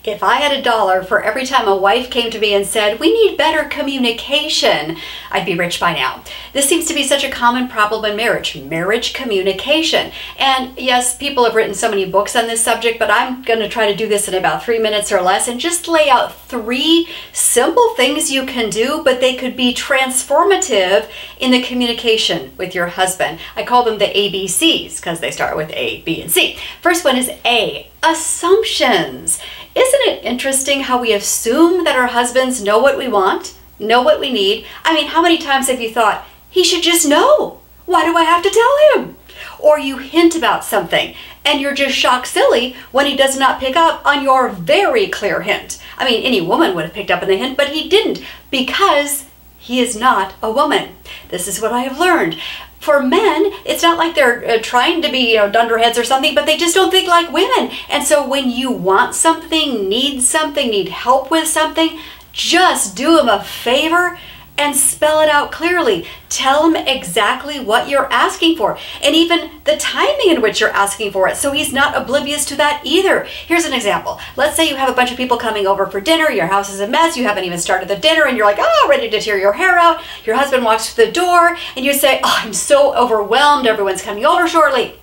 If I had $1 for every time a wife came to me and said, we need better communication, I'd be rich by now. This seems to be such a common problem in marriage communication. And yes, people have written so many books on this subject, but I'm going to try to do this in about 3 minutes or less and just lay out 3 simple things you can do, but they could be transformative in the communication with your husband. I call them the ABCs because they start with A, B, and C. First one is A, assumptions. Isn't it interesting how we assume that our husbands know what we want, know what we need? I mean, how many times have you thought, he should just know? Why do I have to tell him? Or you hint about something and you're just shocked silly when he does not pick up on your very clear hint. I mean, any woman would have picked up on the hint, but he didn't because he is not a woman. This is what I have learned. For men, it's not like they're trying to be, dunderheads or something, but they just don't think like women. And so when you want something, need help with something, just do them a favor and spell it out clearly. Tell him exactly what you're asking for and even the timing in which you're asking for it, so he's not oblivious to that either. Here's an example. Let's say you have a bunch of people coming over for dinner, your house is a mess, you haven't even started the dinner, and you're like, ready to tear your hair out. Your husband walks through the door and you say, I'm so overwhelmed, everyone's coming over shortly.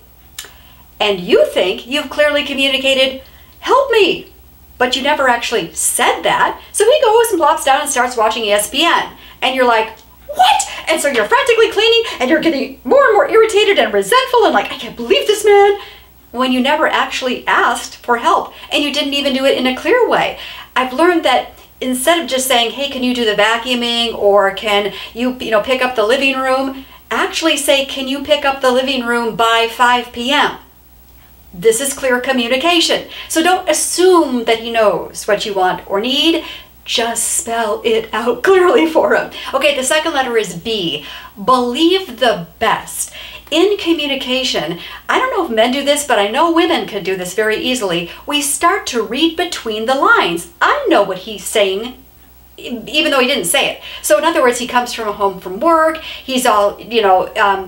And you think you've clearly communicated, help me, but you never actually said that. So he goes and plops down and starts watching ESPN. And you're like, what? And so you're frantically cleaning and you're getting more and more irritated and resentful and like, I can't believe this man, when you never actually asked for help and you didn't even do it in a clear way. I've learned that instead of just saying, hey, can you do the vacuuming, or can you, pick up the living room, actually say, can you pick up the living room by 5 p.m.? This is clear communication. So don't assume that he knows what you want or need. Just spell it out clearly for him. Okay, the second letter is B. Believe the best. In communication, I don't know if men do this, but I know women can do this very easily. We start to read between the lines. I know what he's saying, even though he didn't say it. So in other words, he comes home from work, he's all,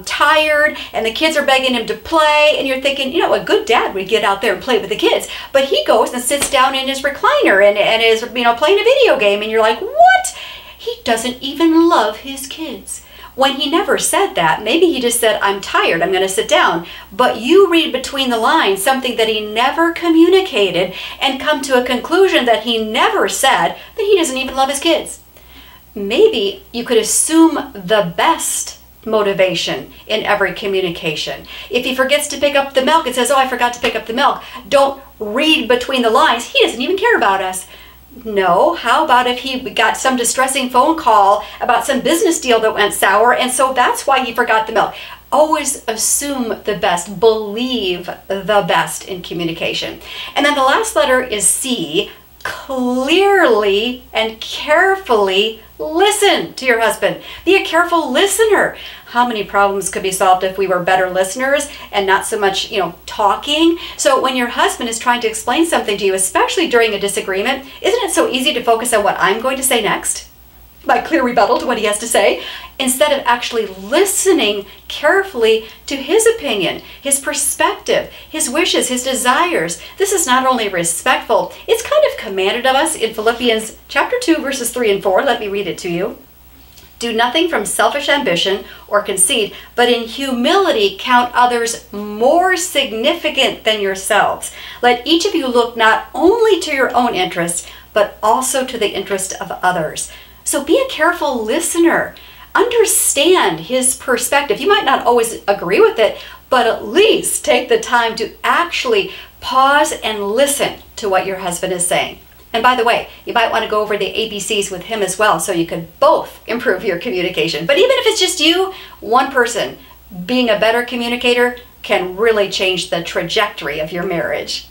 tired, and the kids are begging him to play, and you're thinking, a good dad would get out there and play with the kids. But he goes and sits down in his recliner and is, playing a video game, and you're like, what? He doesn't even love his kids. When he never said that, maybe he just said, I'm tired, I'm going to sit down. But you read between the lines something that he never communicated and come to a conclusion that he never said, that he doesn't even love his kids. Maybe you could assume the best motivation in every communication. If he forgets to pick up the milk and says, I forgot to pick up the milk, don't read between the lines. He doesn't even care about us. No, how about if he got some distressing phone call about some business deal that went sour, and so that's why he forgot the milk. Always assume the best, believe the best in communication. And then the last letter is C. Clearly and carefully listen to your husband. Be a careful listener. How many problems could be solved if we were better listeners and not so much, talking? So when your husband is trying to explain something to you, especially during a disagreement, isn't it so easy to focus on what I'm going to say next? My clear rebuttal to what he has to say, instead of actually listening carefully to his opinion, his perspective, his wishes, his desires. This is not only respectful, it's kind of commanded of us in Philippians chapter 2, verses 3 and 4. Let me read it to you. Do nothing from selfish ambition or conceit, but in humility count others more significant than yourselves. Let each of you look not only to your own interests, but also to the interest of others. So be a careful listener. Understand his perspective. You might not always agree with it, but at least take the time to actually pause and listen to what your husband is saying. And by the way, you might want to go over the ABCs with him as well, so you can both improve your communication. But even if it's just you, one person being a better communicator can really change the trajectory of your marriage.